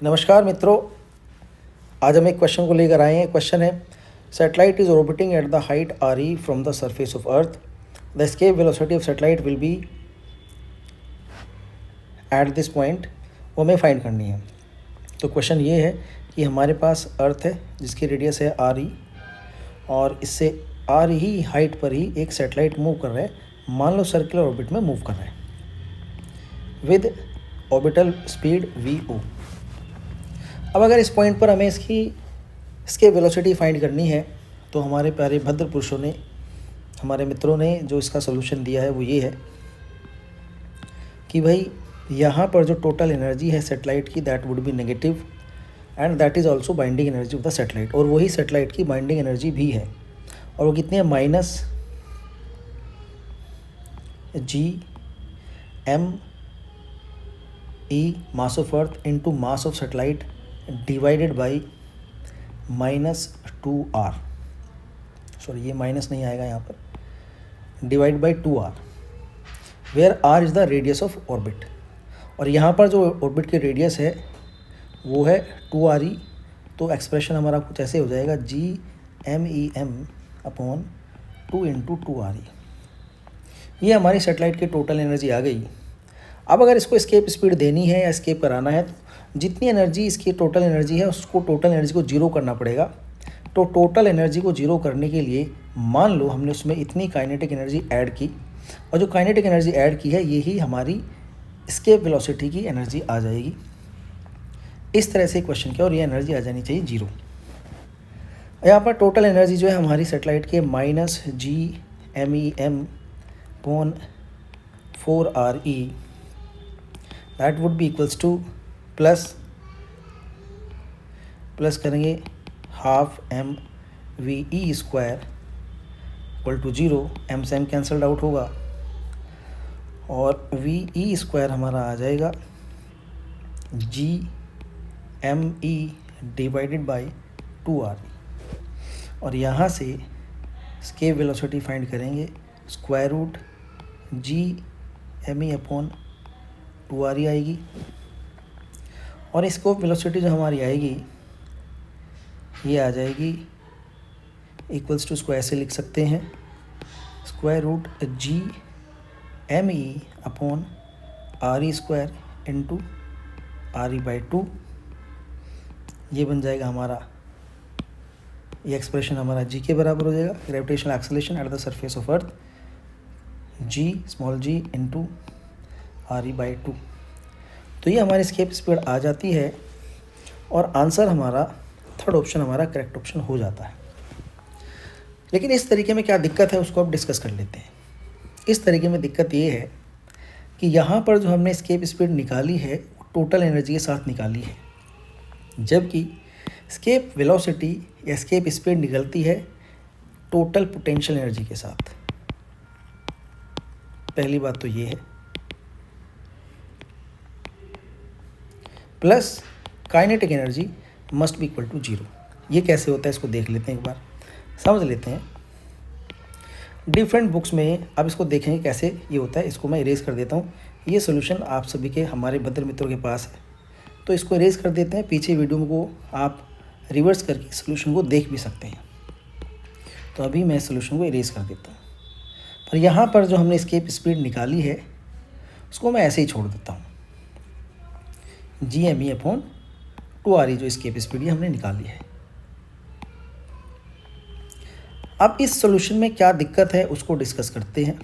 नमस्कार मित्रों, आज हम एक क्वेश्चन को लेकर आए हैं। क्वेश्चन है satellite is orbiting at the height R E from the surface of earth. The escape velocity of satellite will be at this point. वो हमें फाइंड करनी है। तो क्वेश्चन ये है कि हमारे पास अर्थ है जिसकी रेडियस है आर ई, और इससे आर ही हाइट पर ही एक सैटेलाइट मूव कर रहा है। मान लो सर्कुलर ऑर्बिट में मूव कर रहा है with orbital speed V O. अब अगर इस पॉइंट पर हमें इसके वेलोसिटी फाइंड करनी है तो हमारे प्यारे भद्र पुरुषों ने, हमारे मित्रों ने जो इसका सोल्यूशन दिया है वो ये है कि भाई यहाँ पर जो टोटल एनर्जी है सेटेलाइट की that would be negative and that is also binding energy of the satellite. और वही सेटेलाइट की बाइंडिंग एनर्जी भी है, और वो कितनी है, minus GME mass of earth into mass of satellite divided by -2R। Sorry, ये माइनस नहीं आएगा यहाँ पर, divide by 2R, where R is the radius of orbit. और यहाँ पर जो ऑर्बिट की रेडियस है वो है 2RE। तो एक्सप्रेशन हमारा कुछ ऐसे हो जाएगा GMEM/2 इंटू 2RE। ये हमारी सेटेलाइट की टोटल एनर्जी आ गई। अब अगर इसको एस्केप स्पीड देनी है या एस्केप कराना है तो जितनी एनर्जी इसकी टोटल एनर्जी है उसको टोटल एनर्जी को जीरो करना पड़ेगा। तो टोटल एनर्जी को जीरो करने के लिए मान लो हमने उसमें इतनी काइनेटिक एनर्जी ऐड की, और जो काइनेटिक एनर्जी ऐड की है यही हमारी एस्केप वेलोसिटी की एनर्जी आ जाएगी। इस तरह से क्वेश्चन किया और ये एनर्जी आ जानी चाहिए जीरो। यहाँ पर टोटल एनर्जी जो है हमारी सेटेलाइट के -GMEM/4RE that would be equals two plus करेंगे 12mVE² इक्वल टू 0। m से m कैंसल्ड आउट होगा और VE² हमारा आ जाएगा GME डिवाइडेड बाई 2RE। और यहाँ से एस्केप वेलोसिटी फाइंड करेंगे, स्क्वायर रूट GME/2RE आएगी। और एस्केप वेलोसिटी जो हमारी आएगी ये आ जाएगी इक्वल्स टू, स्क्वायर से लिख सकते हैं, square root GME/RE² into RE/2। ये बन जाएगा हमारा, ये एक्सप्रेशन हमारा G के बराबर हो जाएगा, gravitational acceleration at the surface of earth, G into RE/2। तो ये हमारी एस्केप स्पीड आ जाती है और आंसर हमारा थर्ड ऑप्शन हमारा करेक्ट ऑप्शन हो जाता है। लेकिन इस तरीके में क्या दिक्कत है उसको अब डिस्कस कर लेते हैं। इस तरीके में दिक्कत ये है कि यहाँ पर जो हमने एस्केप स्पीड निकाली है टोटल एनर्जी के साथ निकाली है, जबकि एस्केप वेलोसिटी या एस्केप स्पीड निकलती है टोटल पोटेंशियल एनर्जी के साथ। पहली बात तो ये है, plus kinetic energy must be equal to 0। ये कैसे होता है इसको देख लेते हैं, एक बार समझ लेते हैं। डिफरेंट बुक्स में अब इसको देखेंगे कैसे ये होता है। इसको मैं इरेज कर देता हूँ। ये सोल्यूशन आप सभी के, हमारे भद्र मित्रों के पास है, तो इसको इरेज कर देते हैं। पीछे वीडियो को आप रिवर्स करके सोल्यूशन को देख भी सकते हैं। तो अभी मैं सोल्यूशन को इरेज कर देता हूँ। पर यहाँ पर जो हमने एस्केप स्पीड निकाली है उसको मैं ऐसे ही छोड़ देता हूँ। GME/2RE जो एस्केप स्पीड ये हमने निकाली है। अब इस सॉल्यूशन में क्या दिक्कत है उसको डिस्कस करते हैं।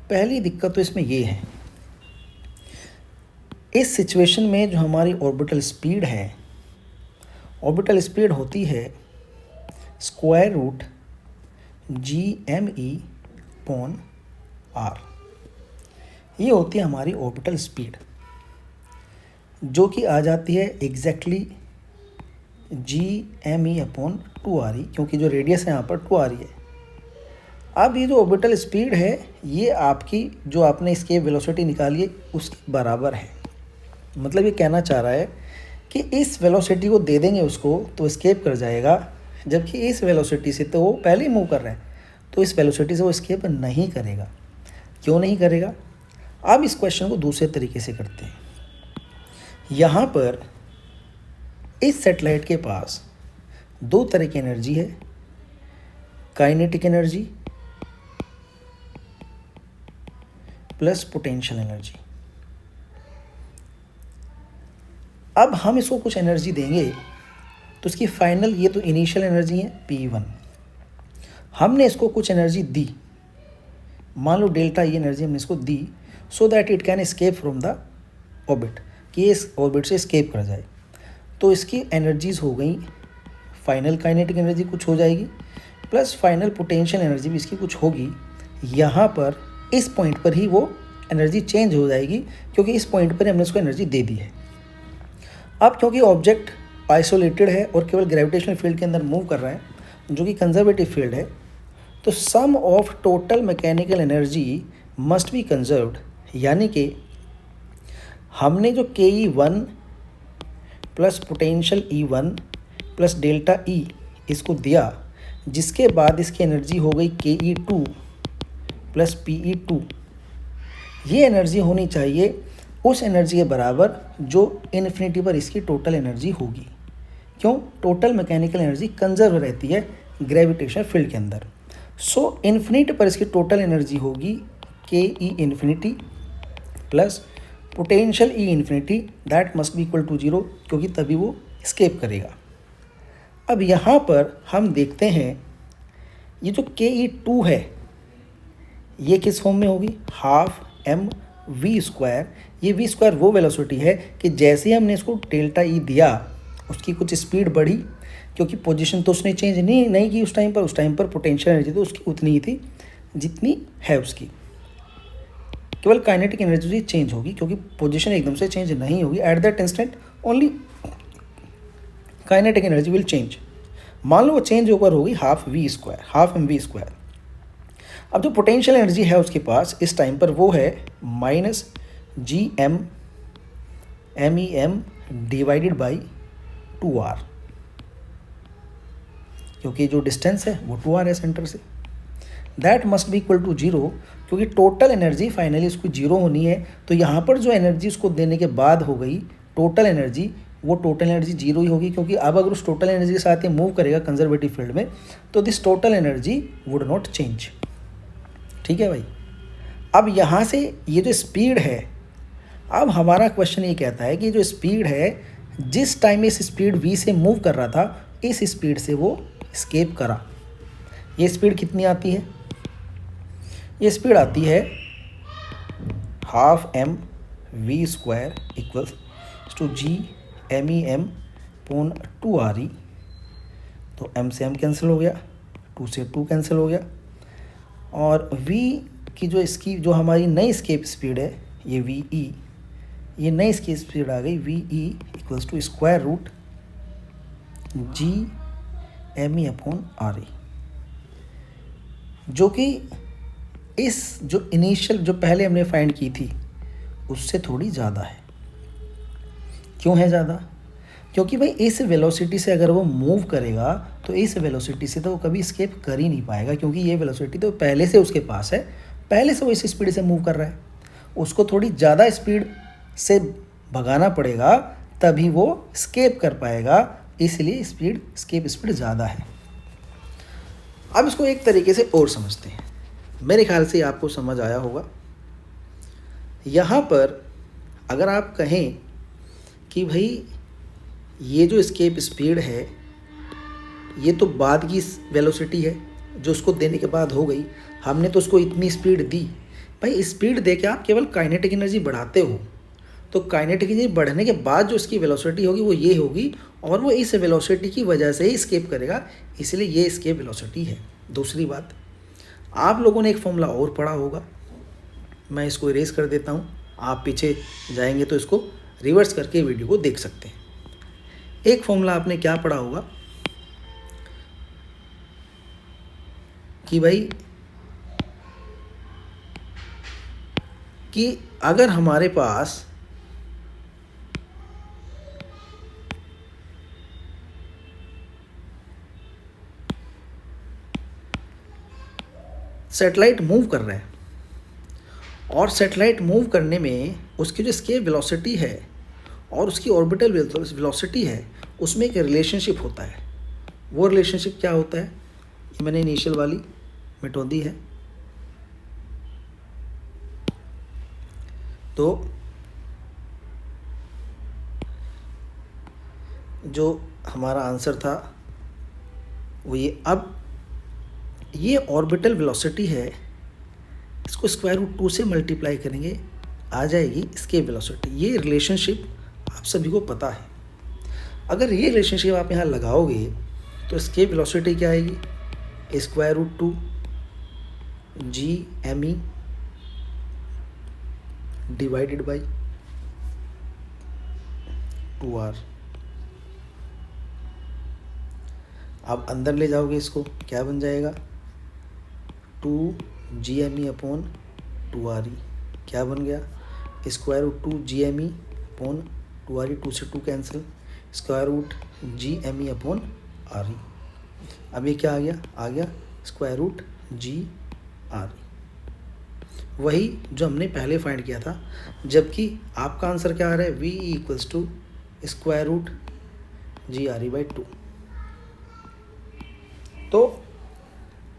पहली दिक्कत तो इसमें ये है, इस सिचुएशन में जो हमारी ऑर्बिटल स्पीड है, ऑर्बिटल स्पीड होती है स्क्वायर रूट GME/r। ये होती है हमारी ऑर्बिटल स्पीड, जो कि आ जाती है एग्जैक्टली GME/2RE, क्योंकि जो रेडियस है यहाँ पर 2RE है। अब ये जो ऑर्बिटल स्पीड है ये आपकी जो आपने एस्केप वेलोसिटी निकाली है उसके बराबर है। मतलब ये कहना चाह रहा है कि इस वेलोसिटी को दे देंगे उसको तो एस्केप कर जाएगा, जबकि इस वेलोसिटी से तो वो पहले ही मूव कर रहा है, तो इस वेलोसिटी से वो एस्केप नहीं करेगा। क्यों नहीं करेगा? अब इस क्वेश्चन को दूसरे तरीके से करते हैं। यहाँ पर इस सैटेलाइट के पास दो तरह की एनर्जी है, kinetic energy plus potential energy. अब हम इसको कुछ एनर्जी देंगे तो इसकी फाइनल, ये तो इनिशियल एनर्जी है P1, हमने इसको कुछ एनर्जी दी, मान लो डेल्टा ई एनर्जी हमने इसको दी, so that it can escape from the orbit, कि इस ऑर्बिट से एस्केप कर जाए। तो इसकी एनर्जीज हो गई, फाइनल काइनेटिक एनर्जी कुछ हो जाएगी प्लस फाइनल पोटेंशियल एनर्जी भी इसकी कुछ होगी। यहाँ पर इस पॉइंट पर ही वो एनर्जी चेंज हो जाएगी, क्योंकि इस पॉइंट पर हमने उसको एनर्जी दे दी है। अब क्योंकि ऑब्जेक्ट आइसोलेटेड है और केवल ग्रेविटेशनल फील्ड के अंदर मूव कर रहा है, जो कि कंजर्वेटिव फील्ड है, तो sum of total mechanical energy must be conserved, यानी कि हमने जो KE1 plus potential E1 plus delta E इसको दिया, जिसके बाद इसकी एनर्जी हो गई KE2 प्लस PE2। ये एनर्जी होनी चाहिए उस एनर्जी के बराबर जो इन्फिनिटी पर इसकी टोटल एनर्जी होगी। क्यों? टोटल मैकेनिकल एनर्जी कंजर्व रहती है ग्रेविटेशन फील्ड के अंदर। सो इन्फिनिटी पर इसकी टोटल एनर्जी होगी KE infinity plus potential E infinity, that must be equal to 0, क्योंकि तभी वो एस्केप करेगा। अब यहाँ पर हम देखते हैं ये जो KE2 है ये किस फॉर्म में होगी, हाफ mv²। ये v² वो वेलोसिटी है कि जैसे ही हमने इसको डेल्टा E दिया उसकी कुछ स्पीड बढ़ी, क्योंकि पोजीशन तो उसने चेंज नहीं की उस टाइम पर पोटेंशियल एनर्जी तो उसकी उतनी ही थी जितनी है उसकी, केवल काइनेटिक एनर्जी चेंज होगी, क्योंकि पोजीशन एकदम से चेंज नहीं होगी। At that instant only kinetic energy will change. मान लो वो चेंज ओवर होगी हाफ mv²। अब जो पोटेंशियल एनर्जी है उसके पास इस टाइम पर वो है -gm MEM divided by 2r, क्योंकि जो डिस्टेंस है वो 2r है सेंटर से। That must be equal to 0, क्योंकि टोटल एनर्जी फाइनली उसको 0 होनी है। तो यहाँ पर जो एनर्जी उसको देने के बाद हो गई टोटल एनर्जी, वो टोटल एनर्जी 0 ही होगी, क्योंकि अब अगर उस टोटल एनर्जी के साथ ये मूव करेगा कंजर्वेटिव फील्ड में तो this total energy would not change. ठीक है भाई। अब यहाँ से ये जो स्पीड है, अब हमारा क्वेश्चन ये कहता है कि जो स्पीड है, जिस टाइम इस स्पीड v से मूव कर रहा था, इस स्पीड से वो एस्केप करा। ये स्पीड कितनी आती है? ये स्पीड आती है half mv² equals to gmem upon 2re। तो m से m कैंसिल हो गया, 2 से 2 कैंसिल हो गया, और v की जो इसकी जो हमारी नई स्केप स्पीड है ये ve, ये नई स्केप स्पीड आ गई ve equals to square root gme upon re, जो कि इस जो इनिशियल जो पहले हमने फाइंड की थी उससे थोड़ी ज़्यादा है। क्यों है ज़्यादा? क्योंकि भाई इस वेलोसिटी से अगर वो मूव करेगा तो इस वेलोसिटी से तो वो कभी एस्केप कर ही नहीं पाएगा, क्योंकि ये वेलोसिटी तो पहले से उसके पास है, पहले से वो इस स्पीड से मूव कर रहा है। उसको थोड़ी ज़्यादा स्पीड से भगाना पड़ेगा तभी वो एस्केप कर पाएगा, इसलिए एस्केप स्पीड ज़्यादा है। अब इसको एक तरीके से और समझते हैं, मेरे ख्याल से आपको समझ आया होगा। यहाँ पर अगर आप कहें कि भाई ये जो एस्केप स्पीड है ये तो बाद की वेलोसिटी है जो उसको देने के बाद हो गई, हमने तो उसको इतनी स्पीड दी। भाई स्पीड दे के आप केवल काइनेटिक एनर्जी बढ़ाते हो, तो काइनेटिक एनर्जी बढ़ने के बाद जो इसकी वेलोसिटी होगी वो ये होगी, और वो इस वेलोसिटी की वजह से ही एस्केप करेगा, इसलिए ये एस्केप वेलोसिटी है। दूसरी बात, आप लोगों ने एक फॉर्मूला और पढ़ा होगा, मैं इसको इरेज कर देता हूँ, आप पीछे जाएंगे तो इसको रिवर्स करके वीडियो को देख सकते हैं। एक फॉर्मूला आपने क्या पढ़ा होगा कि भाई कि अगर हमारे पास सैटेलाइट मूव कर रहा है और सैटेलाइट मूव करने में उसकी जो एस्केप वेलोसिटी है और उसकी ऑर्बिटल वेलोसिटी है, उसमें एक रिलेशनशिप होता है। वो रिलेशनशिप क्या होता है, ये मैंने इनिशियल वाली मिटो दी है। तो जो हमारा आंसर था वो ये, अब ये ऑर्बिटल वेलोसिटी है, इसको स्क्वायर रूट 2 से मल्टीप्लाई करेंगे, आ जाएगी एस्केप वेलोसिटी। ये रिलेशनशिप आप सभी को पता है। अगर ये रिलेशनशिप आप यहाँ लगाओगे तो एस्केप वेलोसिटी क्या आएगी, square root 2 GME divided by 2R। आप अंदर ले जाओगे इसको, क्या बन जाएगा, 2GME अपॉन 2RE। क्या बन गया, square root 2GME upon 2RE, 2 से 2 cancel, square root GME upon RE। अब ये क्या आ गया स्क्वायर रूट GRE, वही जो हमने पहले फाइंड किया था। जबकि आपका आंसर क्या आ रहा है, V equals to square root GRE by 2। तो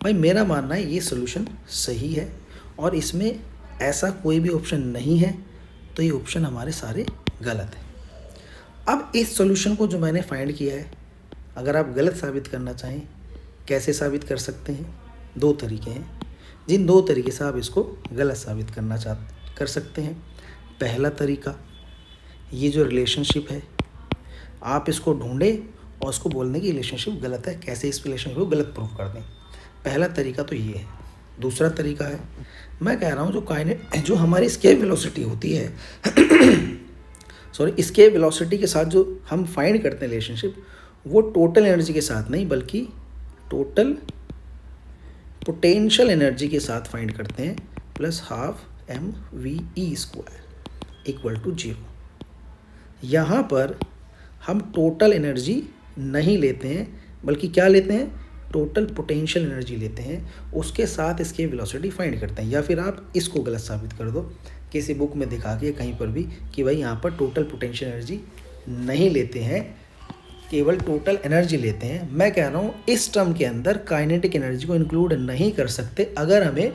भाई मेरा मानना है ये सोल्यूशन सही है, और इसमें ऐसा कोई भी ऑप्शन नहीं है, तो ये ऑप्शन हमारे सारे गलत है। अब इस सॉल्यूशन को जो मैंने फाइंड किया है, अगर आप गलत साबित करना चाहें, कैसे साबित कर सकते हैं, 2 तरीके हैं, जिन 2 तरीके से आप इसको गलत साबित कर सकते हैं। पहला तरीका, ये जो रिलेशनशिप है आप इसको ढूंढें और उसको बोलने की रिलेशनशिप गलत है, कैसे इस रिलेशनशिप को गलत प्रूव कर दें। पहला तरीका तो ये है। दूसरा तरीका है, मैं कह रहा हूँ जो हमारी एस्केप वेलोसिटी होती है एस्केप वेलोसिटी के साथ जो हम फाइंड करते हैं रिलेशनशिप, वो टोटल एनर्जी के साथ नहीं बल्कि टोटल पोटेंशियल एनर्जी के साथ फाइंड करते हैं, plus half mve square equal to 0। यहाँ पर हम टोटल एनर्जी नहीं लेते हैं बल्कि क्या लेते हैं, टोटल पोटेंशियल एनर्जी लेते हैं, उसके साथ इसके वेलोसिटी फाइंड करते हैं। या फिर आप इसको गलत साबित कर दो किसी बुक में दिखा के कहीं पर भी कि भाई यहाँ पर टोटल पोटेंशियल एनर्जी नहीं लेते हैं, केवल टोटल एनर्जी लेते हैं। मैं कह रहा हूँ इस टर्म के अंदर काइनेटिक एनर्जी को इंक्लूड नहीं कर सकते अगर हमें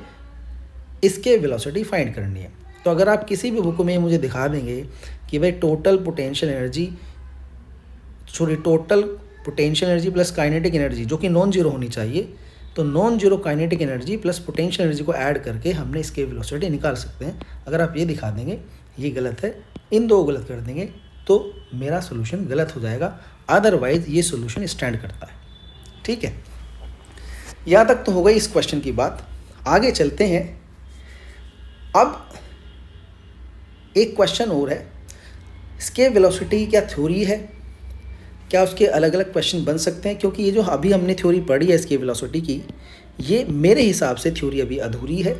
इसके वेलोसिटी फाइंड करनी है। तो अगर आप किसी भी बुक में मुझे दिखा देंगे कि भाई total potential energy plus kinetic energy जो कि नॉन जीरो होनी चाहिए, तो non zero kinetic energy plus potential energy को ऐड करके हमने इसके वेलोसिटी निकाल सकते हैं। अगर आप ये दिखा देंगे ये गलत है, इन 2 गलत कर देंगे तो मेरा सोल्यूशन गलत हो जाएगा, अदरवाइज ये सोल्यूशन स्टैंड करता है। ठीक है, यहाँ तक तो हो गई इस क्वेश्चन की बात। आगे चलते हैं। अब एक क्वेश्चन और है, एस्केप वेलोसिटी क्या थ्योरी है, क्या उसके अलग अलग क्वेश्चन बन सकते हैं, क्योंकि ये जो अभी हमने थ्योरी पढ़ी है एस्केप वेलोसिटी की, ये मेरे हिसाब से थ्योरी अभी अधूरी है।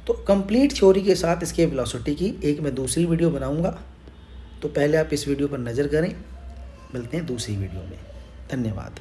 तो कंप्लीट थ्योरी के साथ एस्केप वेलोसिटी की एक मैं दूसरी वीडियो बनाऊंगा, तो पहले आप इस वीडियो पर नज़र करें। मिलते हैं दूसरी वीडियो में। धन्यवाद।